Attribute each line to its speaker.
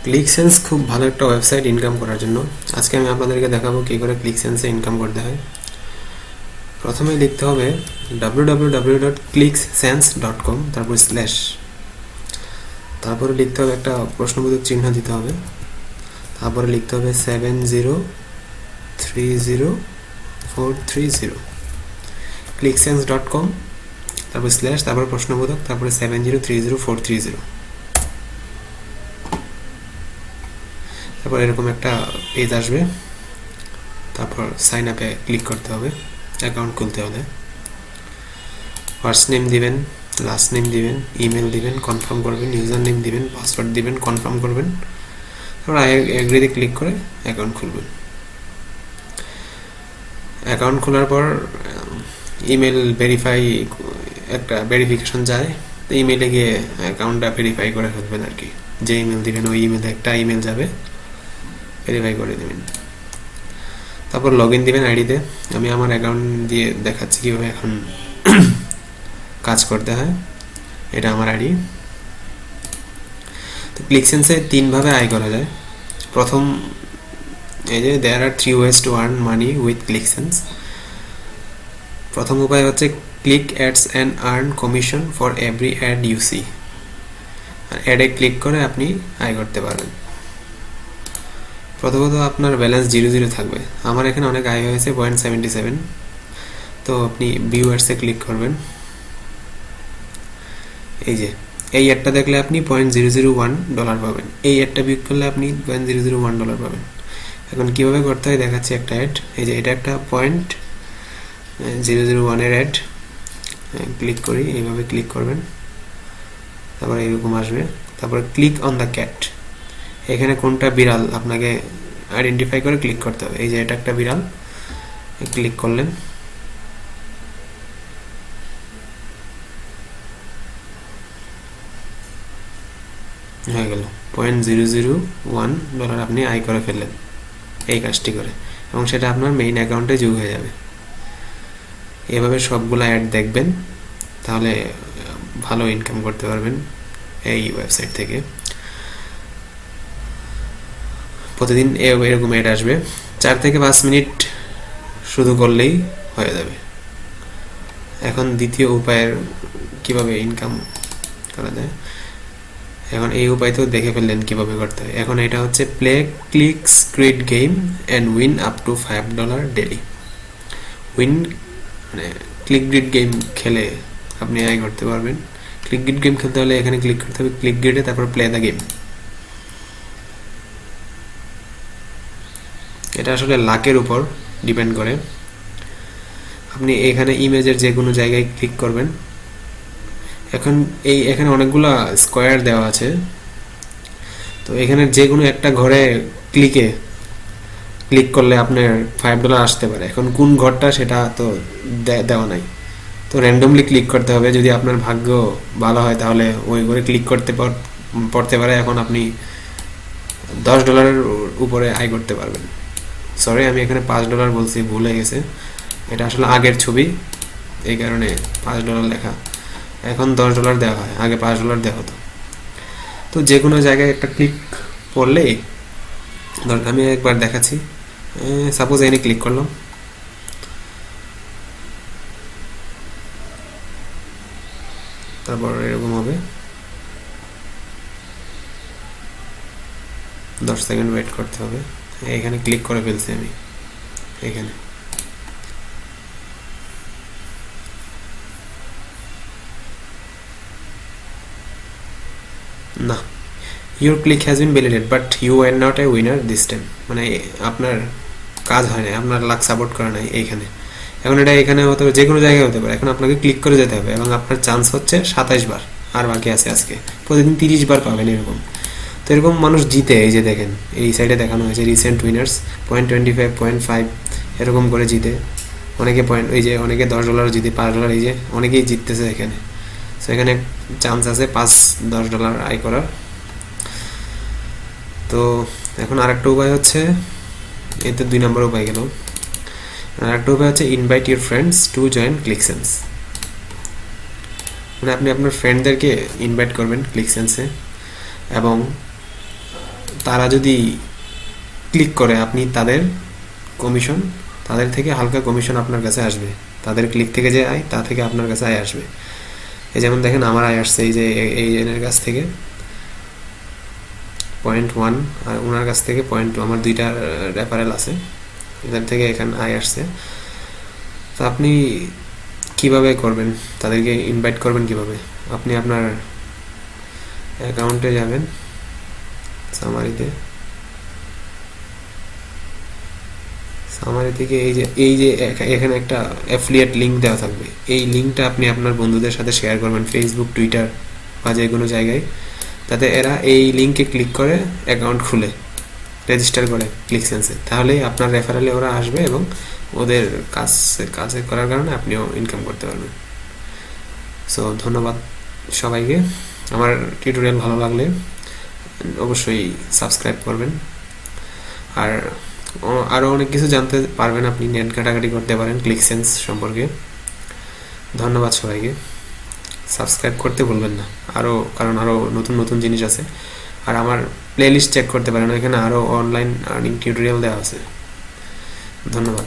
Speaker 1: ক্লিকসেন্স খুব ভালো একটা ওয়েবসাইট ইনকাম করার জন্য। আজকে আমি আপনাদেরকে দেখাবো কী করে ক্লিকসেন্সে ইনকাম করতে হয়। প্রথমে লিখতে হবে www.clicksense.com, তারপর স্ল্যাশ, তারপরে লিখতে হবে একটা প্রশ্নবোধক চিহ্ন দিতে হবে, তারপরে লিখতে হবে 7030430 clicksense.com, তারপর স্ল্যাশ, তারপর প্রশ্নবোধক, তারপরে 7030430। তারপর এরকম একটা পেজ আসবে, তারপর সাইন আপে ক্লিক করতে হবে, অ্যাকাউন্ট খুলতে হলে ফার্স্ট নেম দিবেন, লাস্ট নেম দিবেন, ইমেল দিবেন, কনফার্ম করবেন, ইউজার নেম দিবেন, পাসওয়ার্ড দিবেন, কনফার্ম করবেন, তারপর এগ্রিতে ক্লিক করে অ্যাকাউন্ট খুলবেন। অ্যাকাউন্ট খোলার পর ইমেল একটা ভেরিফিকেশন যায়, তো ইমেলে গিয়ে অ্যাকাউন্টটা ভেরিফাই করে ফেলবেন আর কি। যে ইমেল দিবেন ওই ইমেলে একটা ইমেল যাবে, ভেরিফাই করে দেবেন। তারপর লগ ইন দিবেন আইডিতে। আমি আমার অ্যাকাউন্ট দিয়ে দেখাচ্ছি কীভাবে এখন কাজ করতে হয়। এটা আমার আইডি। তো ক্লিকসেন্সে তিনভাবে আয় করা যায়। প্রথম, এই যে there are 3 ways to earn money with ClickSense. প্রথম উপায় হচ্ছে click ads and earn commission for every ad you see. অ্যাডে ক্লিক করে আপনি আয় করতে পারবেন। প্রথমত আপনার ব্যালেন্স 0 থাকবে। আমার এখানে অনেক আয় হয়েছে 0.77। তো আপনি ভিউয়ার্সে ক্লিক করবেন। এই যে এই অ্যাডটা দেখলে আপনি $0.001 পাবেন। এই অ্যাডটা ভিউ করলে আপনি $0.001 পাবেন। এখন কীভাবে করতে হয় দেখাচ্ছি একটা অ্যাড। এই যে এটা একটা 0.001 অ্যাড। ক্লিক করি, এইভাবে ক্লিক করবেন, তারপর এরকম আসবে। তারপর ক্লিক অন দ্য ক্যাট। এখানে কোনটা বিড়াল আপনাকে আইডেন্টিফাই করে ক্লিক করতে হবে। এই যে এটা একটা বিড়াল, ক্লিক করলেন। হয়ে গেল $0.001 আপনি আয় করে ফেললেন এই কাজটি করে, এবং সেটা আপনার মেইন অ্যাকাউন্টে যোগ হয়ে যাবে। এভাবে সবগুলো অ্যাড দেখবেন, তাহলে ভালো ইনকাম করতে পারবেন এই ওয়েবসাইট থেকে। প্রতিদিন এরকম অ্যাড আসবে। 4 থেকে 5 মিনিট শুধু করলেই হয়ে যাবে। এখন দ্বিতীয় উপায়ের কিভাবে ইনকাম করা যায়। এখন এই উপায় তো দেখে ফেললেন কিভাবে করতে হয়। এখন এটা হচ্ছে play clicks create game and win up to $5 daily. Win মানে ক্লিক গ্রিড গেম খেলে আপনি আয় করতে পারবেন। ক্লিক গ্রিড গেম খেলতে হলে এখানে ক্লিক করতে হবে, ক্লিক গ্রিডে, তারপর প্লে দ্য গেম। এটা আসলে লাকের উপর ডিপেন্ড করে। আপনি এখানে ইমেজের যে কোনো জায়গায় ক্লিক করবেন। এখন এখানে অনেকগুলো স্কোয়ার দেওয়া আছে, তো এখানে যে কোনো একটা ঘরে ক্লিক করলে আপনার $5 আসতে পারে। এখন কোন ঘরটা সেটা তো দেওয়া নাই, তো র্যান্ডমলি ক্লিক করতে হবে। যদি আপনার ভাগ্য ভালো হয় তাহলে ওই ঘরে ক্লিক পড়তে পারে। এখন আপনি $10 উপরে আয় করতে পারবেন। সরি, আমি এখানে $5 বলছি, ভুল হয়ে গেছে। এটা আসলে আগের ছবি, এই কারণে $5 লেখা। এখন $10 দেওয়া হয়, আগে $5 দেওয়া হতো। তো যে কোনো জায়গায় একটা ক্লিক পড়লেই, আমি একবার দেখাচ্ছি। সাপোজ এখানে ক্লিক করলাম, তারপর এরকম হবে। 10 সেকেন্ড ওয়েট করতে হবে। এখানে ক্লিক করে ফেলছি আমি। এখানে না, your click has been validated but you are not a winner this time. মানে আপনার কাজ হয় না, আপনার লাক সাপোর্ট করা নাই এইখানে। এখন এটা এখানে হতে পারে, যে কোনো জায়গায় হতে পারে। এখন আপনাকে ক্লিক করে যেতে হবে, এবং আপনার চান্স হচ্ছে 27 বার, আর বাকি আছে আজকে। প্রতিদিন 30 বার পাবেন এরকম। তো এরকম মানুষ জিতে। এই যে দেখেন, এই সাইডে দেখানো হয়েছে রিসেন্ট উইনার্স 0.25, 0.5 এরকম করে জিতে। অনেকে এই যে অনেকে $10 জিতে, $5। এই যে অনেকেই জিততেছে এখানে। সো এখানে চান্স আছে $5-10 আয় করার। তো এখন আরেকটা উপায় হচ্ছে, এই তো 2 নম্বর উপায় গেল। আরেকটা উপায় হচ্ছে invite your friends to join ClickSense. মানে আপনি আপনার ফ্রেন্ডদেরকে ইনভাইট করবেন ক্লিকসেন্সে, এবং তারা যদি ক্লিক করে, আপনি তাদের কমিশন, তাদের থেকে হালকা কমিশন আপনার কাছে আসবে। তাদের ক্লিক থেকে যে আয়, তা থেকে আপনার কাছে আয় আসবে। এই যেমন দেখেন আমার আয় আসছে এই যে এই জনের কাছ থেকে 0.1 আর ওনার কাছ থেকে 0.2, আমার দুইটা রেফারেল আছে, এদের থেকে এখানে আয় আসছে। তো আপনি কিভাবে করবেন, তাদেরকে ইনভাইট করবেন কিভাবে? আপনি আপনার অ্যাকাউন্টে যাবেন, সামারি থেকে এই যে এখানে একটা অ্যাফিলিয়েট লিঙ্ক দেওয়া থাকবে। এই লিঙ্কটা আপনি আপনার বন্ধুদের সাথে শেয়ার করবেন, ফেসবুক, টুইটার বা যে কোনো জায়গায়, তাতে এরা এই লিঙ্কে ক্লিক করে অ্যাকাউন্ট খুলে রেজিস্টার করে ক্লিকসেন্সে। তাহলেই আপনার রেফারেলে ওরা আসবে এবং ওদের কাজে করার কারণে আপনিও ইনকাম করতে পারবেন। সো ধন্যবাদ সবাইকে। আমার টিউটোরিয়াল ভালো লাগলে অবশ্যই সাবস্ক্রাইব করবেন। আর আরও অনেক কিছু জানতে পারবেন, আপনি নেট ঘাটাঘাটি করতে পারেন ক্লিকসেন্স সম্পর্কে। ধন্যবাদ সবাইকে, সাবস্ক্রাইব করতে ভুলবেন না কারণ আরও নতুন নতুন জিনিস আছে। আর আমার প্লেলিস্ট চেক করতে পারেন, এখানে আরও অনলাইন আর্নিং টিউটোরিয়াল দেওয়া আছে। ধন্যবাদ।